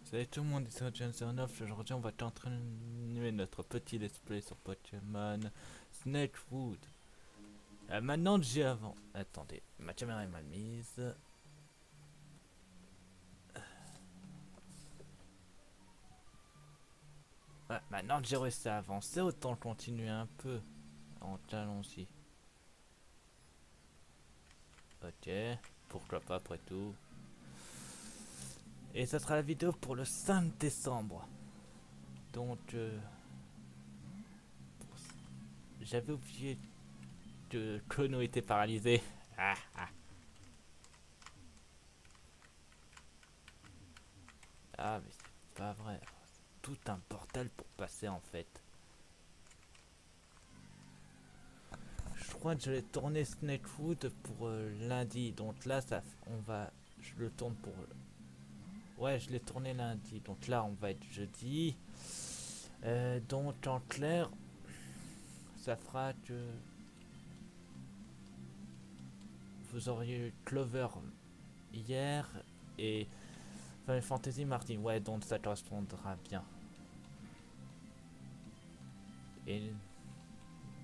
Salut tout le monde, ici Johnson. Aujourd'hui, on va continuer notre petit let's play sur Pokémon Snakewood. Maintenant que j'ai avant. Attendez, ma caméra est mal mise. Ouais, maintenant que j'ai réussi à avancer, autant continuer un peu. Allons-y. Ok, pourquoi pas après tout. Et ça sera la vidéo pour le 5 décembre. Donc, j'avais oublié que Kono était paralysé. Ah, ah. Ah, mais c'est pas vrai. Tout un portal pour passer en fait. Je crois que je l'ai tourné Snakewood pour lundi. Donc là, je le tourne pour. Ouais, je l'ai tourné lundi. Donc là, on va être jeudi. Donc en clair, ça fera que vous auriez eu Clover hier et Final Fantasy mardi. Ouais, donc ça correspondra bien. Et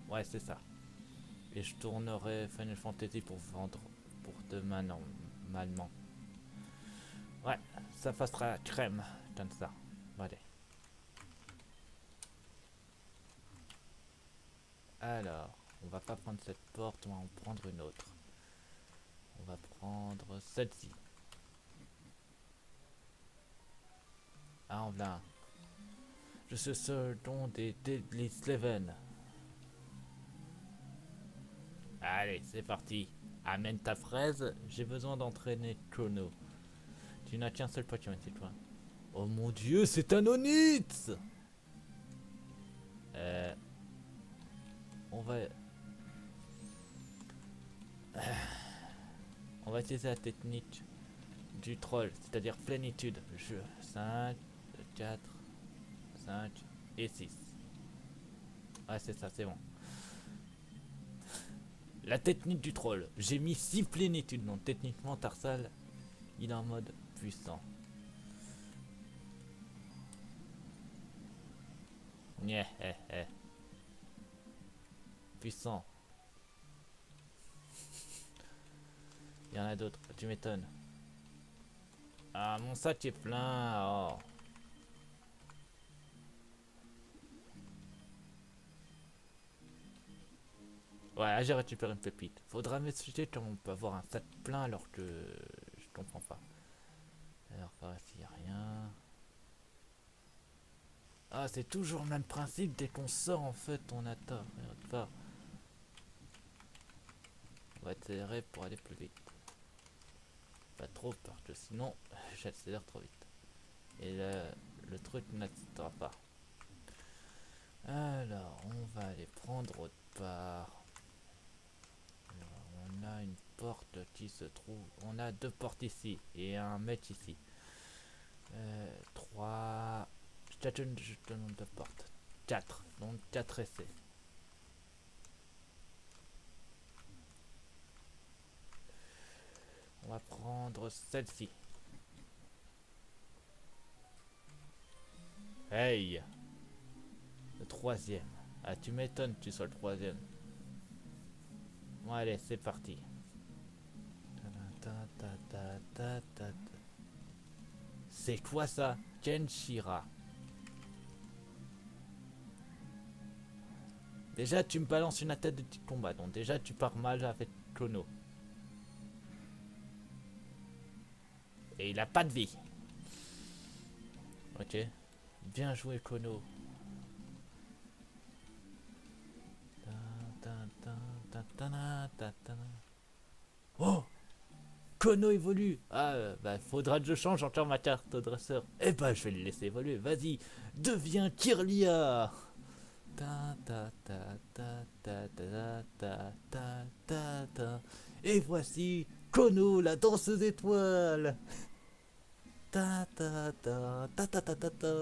ouais, c'est ça. Et je tournerai Final Fantasy pour vendre pour demain normalement. Ouais, ça passera crème comme ça. Allez. Alors, on va pas prendre cette porte, on va en prendre une autre. On va prendre celle-ci. Ah, on a. Je suis ce don des Deadly Sleven. Allez, c'est parti. Amène ta fraise, j'ai besoin d'entraîner Chrono. Tu n'as qu'un seul Pokémon, c'est toi. Oh mon dieu, c'est un Onix. Euh, on va... On va utiliser la technique du troll, c'est-à-dire plénitude. 5, 4, 5 et 6. Ouais, c'est ça, c'est bon. La technique du troll. J'ai mis 6 plénitudes, donc techniquement Tarsal, il est en mode puissant. Nyeh, puissant. Il y en a d'autres, tu m'étonnes. Ah, mon sac est plein. Oh. Ouais, j'ai récupéré une pépite. Faudra m'expliquer comment on peut avoir un sac plein alors que je comprends pas. Alors, par ici, y a rien. Ah, c'est toujours le même principe. Dès qu'on sort, en fait, on attend. Regarde pas. On va accélérer pour aller plus vite. Pas trop, parce que sinon, j'accélère trop vite. Et le truc n'accélérera pas. Alors, on va aller prendre autre part. Alors, on a une porte qui se trouve. On a 2 portes ici et un mec ici. 3. Je te donne 2 portes. 4. Donc 4 essais. On va prendre celle-ci. Hey! Le troisième. Ah, tu m'étonnes que tu sois le troisième. Bon, allez, c'est parti. C'est quoi ça? Kenshira. Déjà, tu me balances une attaque de petit combat. Donc, déjà, tu pars mal avec Kono. Et il a pas de vie. Ok. Bien joué, Kono. Oh! Kono évolue. Ah, bah faudra que je change encore ma carte de dresseur. Eh bah je vais le laisser évoluer. Vas-y, deviens Kirlia. Ta ta ta ta ta ta ta ta ta ta. Et voici Kono, la danseuse étoile. Ta ta ta ta ta ta ta ta.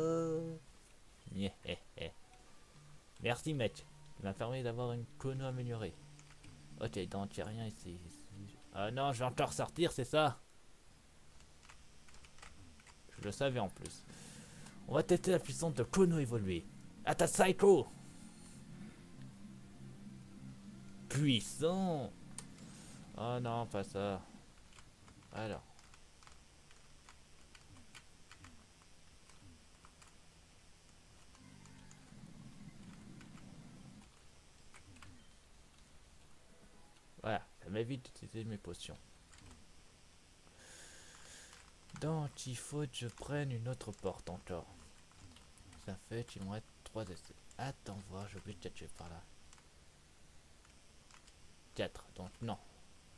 Yeah, merci mec. Il m'a permis d'avoir une Kono améliorée. Ok, donc y'a rien ici. Ah non, je vais encore sortir, c'est ça? Je le savais en plus. On va tester la puissance de Kono évolué. Attaque Psycho. Puissant. Oh non, pas ça. Alors. Voilà, ça m'évite d'utiliser mes potions. Donc il faut que je prenne une autre porte encore. Ça fait qu'il me reste 3 essais. Attends voir, j'ai oublié de catcher par là. 4, donc non.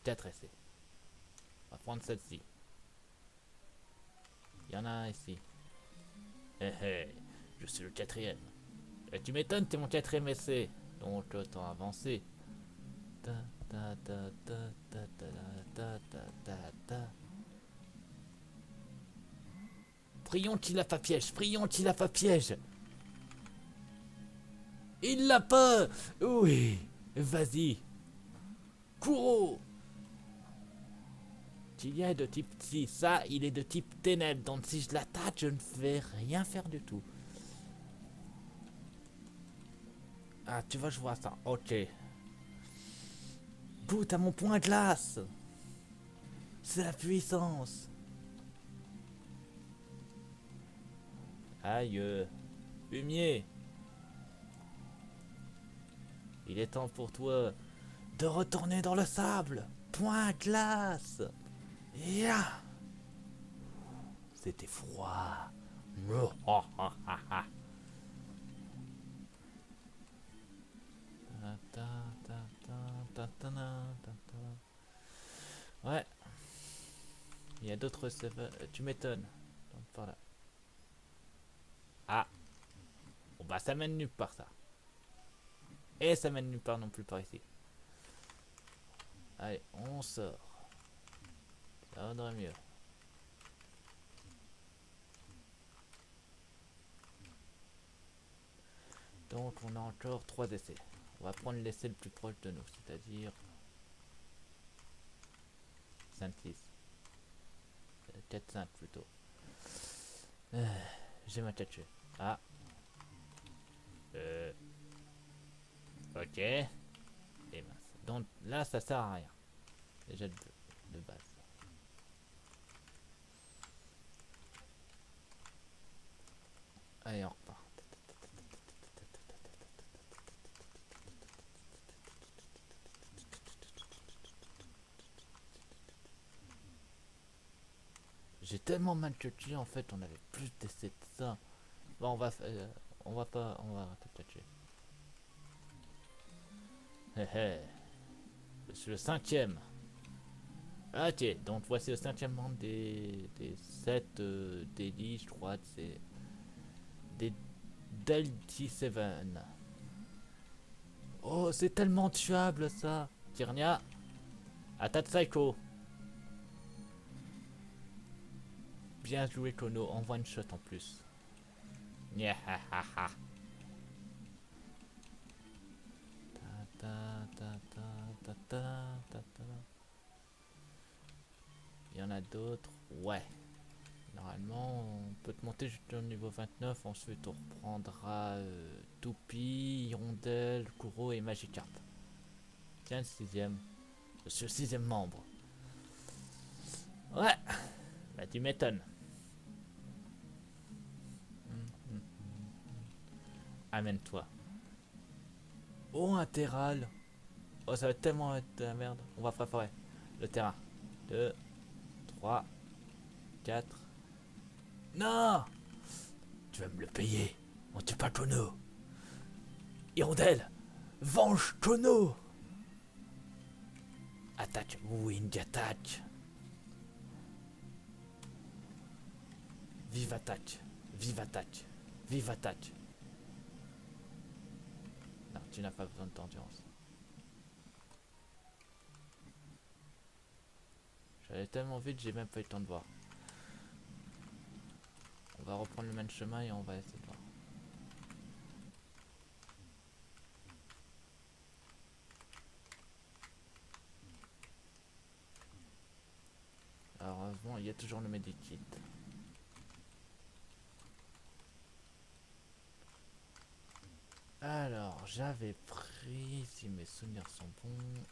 4 essais. On va prendre celle-ci. Il y en a un ici. Je suis le 4ème. Et tu m'étonnes, t'es mon 4ème essai. Donc autant avancer. Ta ta ta ta ta ta ta ta ta ta. Prions qu'il a pas piège, prions qu'il a pas piège. Il l'a pas. Oui, vas-y. Kuro. Il est de type si, ça, il est de type ténèbres. Donc si je l'attaque, je ne vais rien faire du tout. Ah, tu vois, je vois ça. Ok. Goûte à mon point glace. C'est la puissance. Aïe. Fumier. Il est temps pour toi de retourner dans le sable. Point glace. Ya. C'était froid. Ouais. Il y a d'autres serveurs. Tu m'étonnes. Donc voilà. Ah. Bon bah ça mène nulle part ça. Et ça mène nulle part non plus par ici. Allez, on sort. Ça vaudrait mieux. Donc on a encore 3 essais. On va prendre l'essai le plus proche de nous, c'est-à-dire 5-6. 4-5 plutôt. J'ai ma tête. Ah. Ok. Et mince. Donc là ça sert à rien. Déjà de base. Allez on repart. J'ai tellement mal touché en fait, on avait plus d'essais de ça. Bon, on va pas, on va arrêter de toucher. Je suis le 5ème. Ok, donc voici le 5ème membre des 7 délits, je crois, c'est des Delty 7. Oh, c'est tellement tuable ça. Tirnia, attaque Psycho. Bien joué Kono, en one shot en plus. Nyahahaha. Il y en a d'autres. Ouais. Normalement, on peut te monter jusqu'au niveau 29. Ensuite, on reprendra Toupie, Hirondelle, Kuro et Magikarp. Tiens, le 6ème. Je suis le 6ème membre. Ouais. Bah, tu m'étonnes. Amène-toi. Oh, un terral. Oh, ça va tellement être de la merde. On va préparer le terrain. 2, 3, 4. Non! Tu vas me le payer. On tue pas Kono. Hirondelle, venge Kono. Attaque, Wind attaque. Vive attaque, vive attaque, vive attaque. Non, tu n'as pas besoin de t'endurance. J'allais tellement vite, j'ai même pas eu le temps de voir. On va reprendre le même chemin et on va essayer de voir. Alors, heureusement, il y a toujours le medikit. j'avais pris, si mes souvenirs sont bons...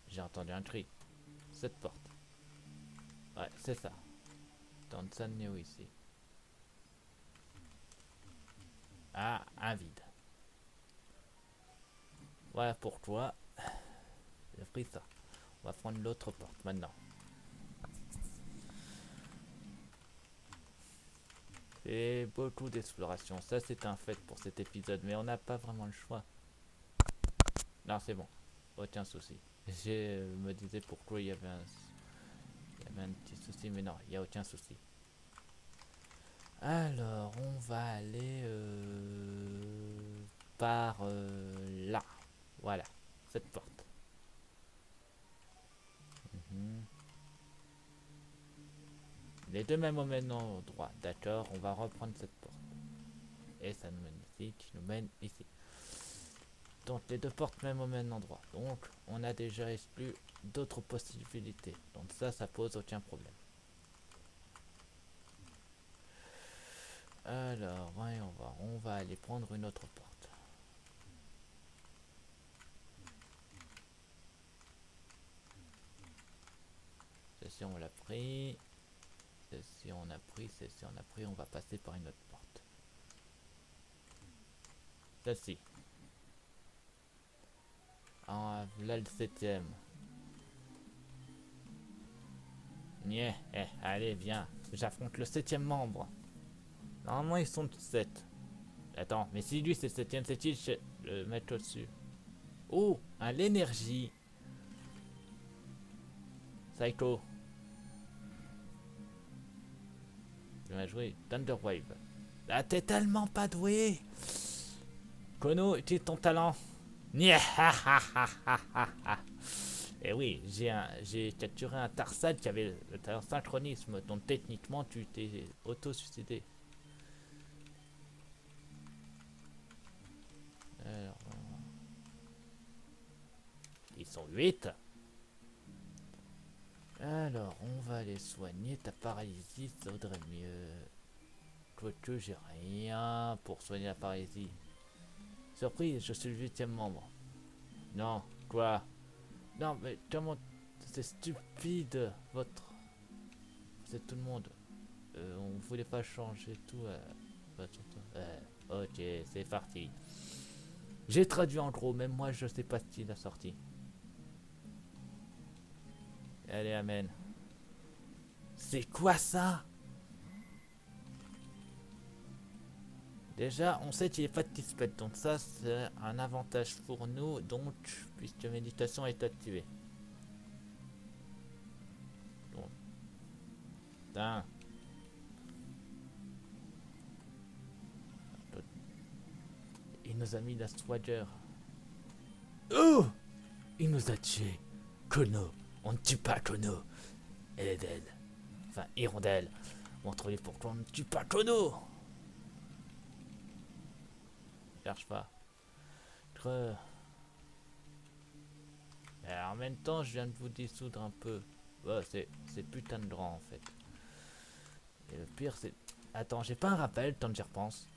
J'ai entendu un cri. Cette porte. Ouais, c'est ça. Dans ça Néo ici. Ah, un vide. Voilà pourquoi j'ai pris ça. On va prendre l'autre porte maintenant. C'est beaucoup d'exploration. Ça, c'est un fait pour cet épisode. Mais on n'a pas vraiment le choix. Non, c'est bon. Aucun souci. Je me disais pourquoi il y avait un petit souci. Mais non, il n'y a aucun souci. Alors, on va aller par là. Voilà, cette porte. Les deux mêmes au même endroit. D'accord, on va reprendre cette porte. Et ça nous mène ici, qui nous mène ici. Donc les deux portes même au même endroit. Donc on a déjà exclu d'autres possibilités. Donc ça pose aucun problème. Alors, ouais, on va aller prendre une autre porte. Celle-ci on l'a pris. Celle-ci on a pris. Celle-ci on a pris. On va passer par une autre porte. Celle-ci. Ah, là le 7ème. Yeah, allez, viens. J'affronte le 7ème membre. Normalement, ils sont 7. Attends, mais si lui c'est le 7ème, c'est-il le mettre au-dessus? Oh, un l'énergie. Psycho. Bien joué. Thunderwave. Ah, t'es tellement pas doué. Kono, utilise ton talent. Nya, Et oui, j'ai capturé un Tarsal qui avait le talent synchronisme, donc techniquement tu t'es auto-suicidé. Alors, ils sont 8. Alors, on va aller soigner ta paralysie, ça vaudrait mieux. Quoique j'ai rien pour soigner la paralysie. Surprise, je suis le 8ème membre. Non, quoi? Non, mais comment... C'est stupide, votre... C'est tout le monde. On voulait pas changer tout. Ok, c'est parti. J'ai traduit en gros, même moi je sais pas ce qu'il a sorti. Allez, amen. C'est quoi ça? Déjà, on sait qu'il est pas de dispel, donc ça c'est un avantage pour nous, donc puisque méditation est activée. Donc, putain. Il nous a mis la swagger. Oh! Il nous a tué. Kono. On ne tue pas Kono. Elle est dead. Enfin, Hirondelle. Montre-lui pourquoi on ne tue pas Kono. Cherche pas. Alors, en même temps, je viens de vous dissoudre un peu. Oh, c'est putain de grand en fait. Et le pire, c'est... Attends, j'ai pas un rappel tant que j'y repense.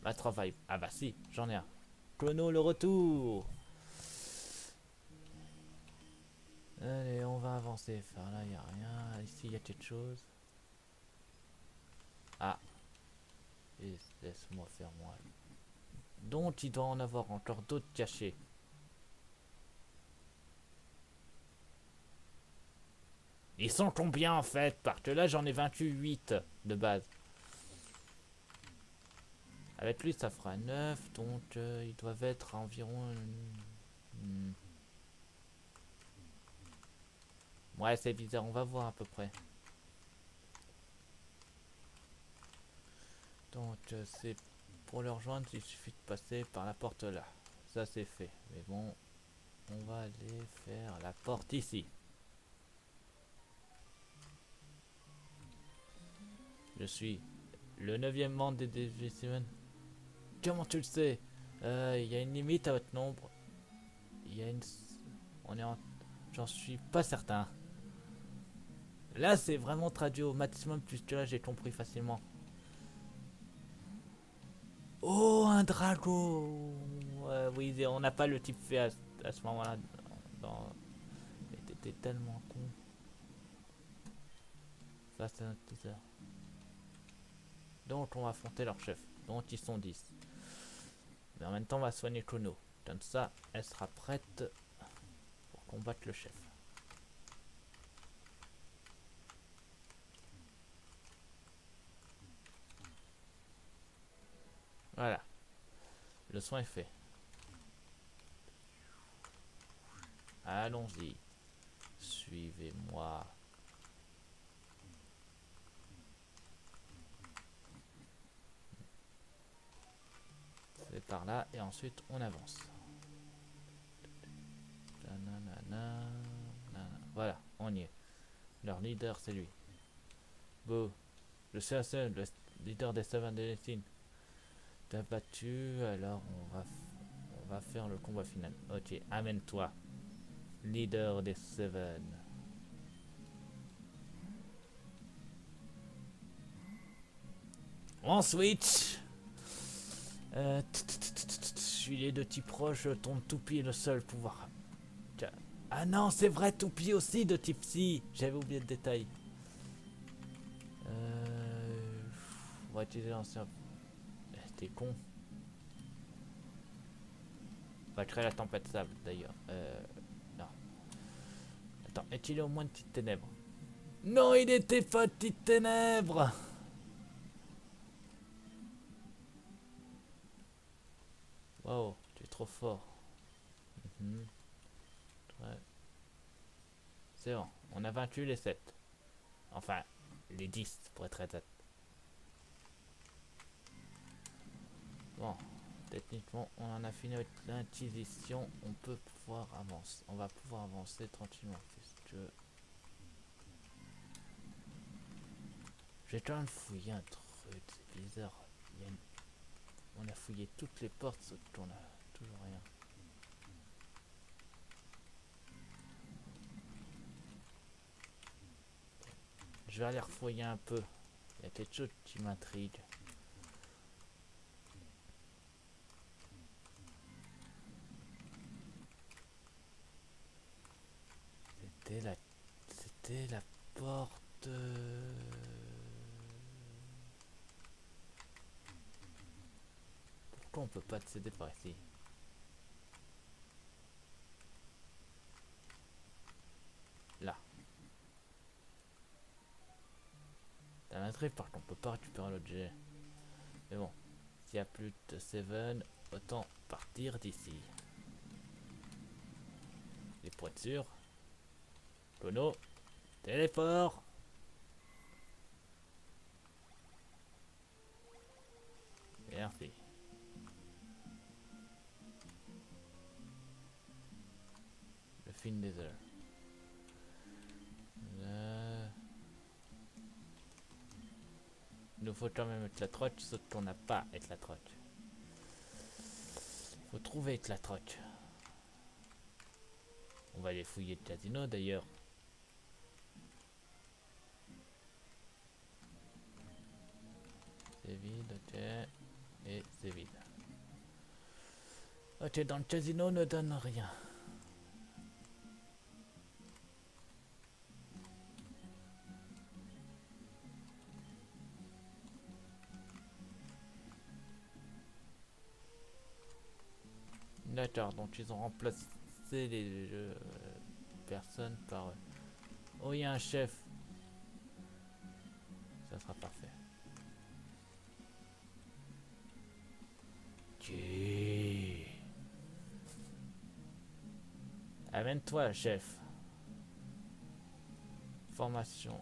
Bah, travail. Ah bah si, j'en ai un. Chrono, le retour. Allez, on va avancer. Par là, il n'y a rien. Ici, il y a quelque chose. Ah. Et laisse-moi faire moi. Donc, il doit en avoir encore d'autres cachés. Ils sont combien en fait? Parce que là, j'en ai 28 de base. Avec lui, ça fera 9. Donc, ils doivent être à environ... Ouais, c'est bizarre. On va voir à peu près. Donc, c'est... Pour le rejoindre, il suffit de passer par la porte là. Ça, c'est fait. Mais bon, on va aller faire la porte ici. Je suis le 9ème membre des Division. Comment tu le sais? Il y a une limite à votre nombre. Il y a une... On est en... J'en suis pas certain. Là, c'est vraiment traduit au maximum, puisque là, j'ai compris facilement. Oh, un dragon. Oui, on n'a pas le type fait à ce moment-là. Dans... Mais t'étais tellement con. Ça, c'est un teaser. Donc, on va affronter leur chef. Donc, ils sont 10. Mais en même temps, on va soigner Kono. Comme ça, elle sera prête pour combattre le chef. Voilà. Le soin est fait. Allons-y. Suivez-moi. C'est par là et ensuite on avance. Voilà, on y est. Leur leader, c'est lui. Beau. Le CSE, le leader des Seven Destiny. T'as battu, alors on va faire le combat final. Ok, amène-toi. Leader des Seven. On switch. Je suis les deux types proches, ton toupie est le seul pouvoir. Ah non, c'est vrai, toupie aussi de type psy. J'avais oublié le détail. On va utiliser l'ancien. T'es con. On va créer la tempête sable d'ailleurs. Non. Attends, est-il au moins de petites ténèbres? Non, il était pas de petites ténèbres. Wow, tu es trop fort. Ouais. C'est bon, on a vaincu les 7. Enfin, les 10 pour être exact. Bon, techniquement, on en a fini avec l'inquisition. On peut pouvoir avancer. On va pouvoir avancer tranquillement. Puisque j'ai quand même fouillé un truc. C'est bizarre. On a fouillé toutes les portes, sauf qu'on a toujours rien. Je vais aller refouiller un peu. Il y a quelque chose qui m'intrigue. C'était la porte. Pourquoi on peut pas accéder par ici? Là. T'as l'intrigue, par contre, on peut pas récupérer l'objet. Mais bon, s'il n'y a plus de Seven, autant partir d'ici. Et pour être sûr, Kono, téléport. Merci. Le film des heures. Il nous faut quand même être la troche, sauf qu'on n'a pas être la troche. Faut trouver être la troche. On va aller fouiller le casino d'ailleurs. C'est vide, ok. Et c'est vide. Ok, dans le casino ne donne rien. D'accord, donc ils ont remplacé les personnes par... Oh, il y a un chef. Ça sera parfait. Okay. Amène-toi, chef. Formation.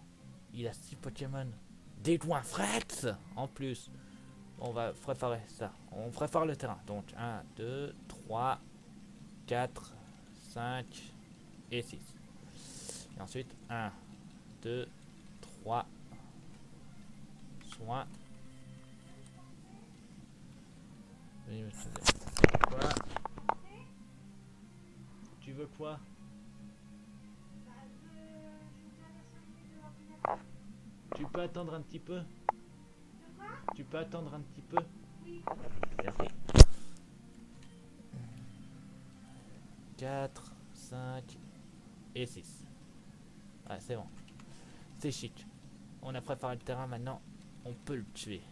Il a 6 Pokémon. Des loin Frex en plus. On va préparer ça. On prépare le terrain. Donc 1, 2, 3, 4, 5 et 6. Et ensuite 1, 2, 3. Soin. Quoi? Tu veux quoi? Tu peux attendre un petit peu? Tu peux attendre un petit peu? Oui. Merci. 4, 5 et 6. Ouais, c'est bon. C'est chic. On a préparé le terrain maintenant. On peut le tuer.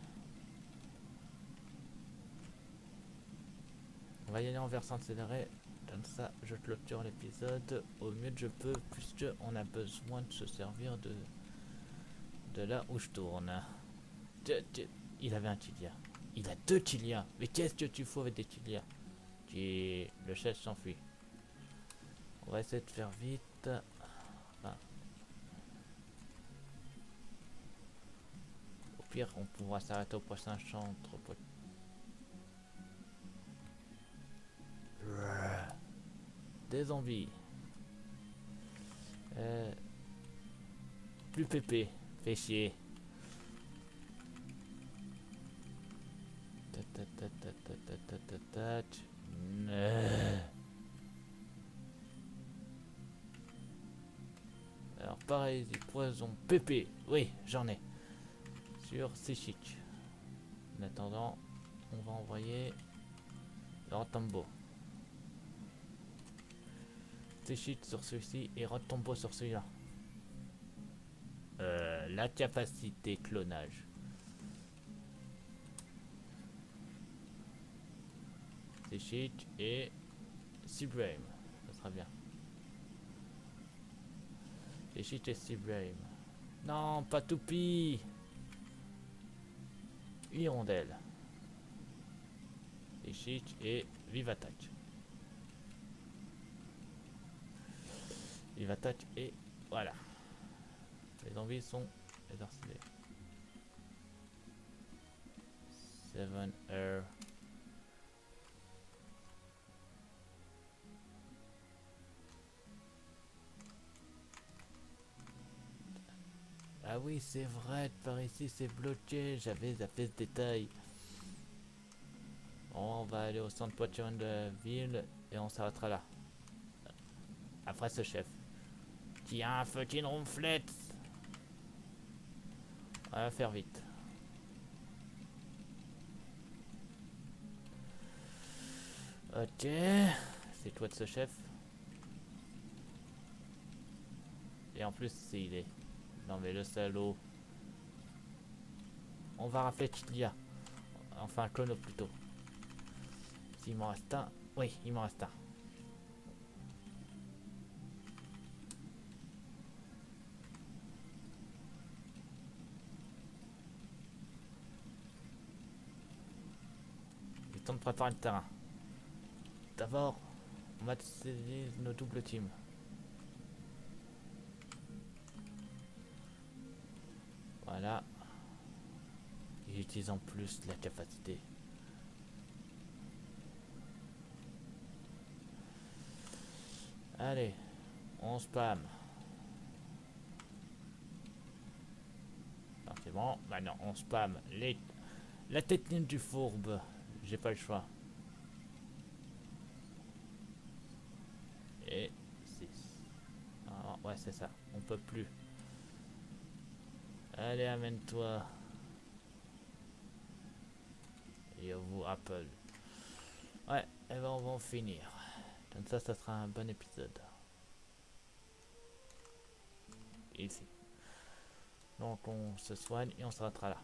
On va y aller en versant accéléré. Comme ça, je clôture l'épisode au mieux que je peux, puisque on a besoin de se servir de là où je tourne. Il avait un Tilia. Il a 2 Tilia. Mais qu'est-ce que tu fous avec des Tilia? Le chef s'enfuit. On va essayer de faire vite. Enfin, au pire, on pourra s'arrêter au prochain centre. Des zombies. Plus pépé. Fait chier. Alors pareil, poison pépé. Oui, j'en ai. Sur c'est chic. En attendant, on va envoyer le Rotombo. C'est chic sur celui-ci et Rotombo sur celui-là. La capacité clonage. C'est chic et Sublime. Ça sera bien. C'est chic et Sublime. Non, pas Toupie. Hirondelle. C'est chic et Vive Attaque. Vive Attaque et voilà. Les zombies sont exorcisés. 7 Air. Ah oui, c'est vrai, par ici c'est bloqué, j'avais zappé ce détail. Bon, on va aller au centre poitrine de la ville et on s'arrêtera là. Après ce chef. Qui a un fucking ronflette. On va faire vite. Ok. C'est toi de ce chef. Et en plus, c'est il est. Non mais le salaud. On va rappeler Tilia. Enfin, Clono plutôt. S'il m'en reste un. Oui, il m'en reste un. Il est temps de préparer le terrain. D'abord, on va essayer nos doubles teams. Voilà. Et j'utilise en plus la capacité. Allez, on spam. Non, c'est bon. Maintenant, on spam la technique du fourbe. J'ai pas le choix. Et 6. Ah, ouais, c'est ça. On peut plus. Allez, amène-toi. Et vous, Apple. Ouais, et ben on va en finir. Comme ça sera un bon épisode. Ici. Donc on se soigne et on s'arrêtera là.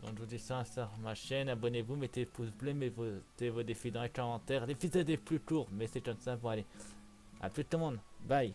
Donc je vous dis ça sur ma chaîne, abonnez-vous, mettez pouce bleu, mettez vos défis dans les commentaires. L'épisode est plus court, mais c'est comme ça pour aller. A plus tout le monde, bye.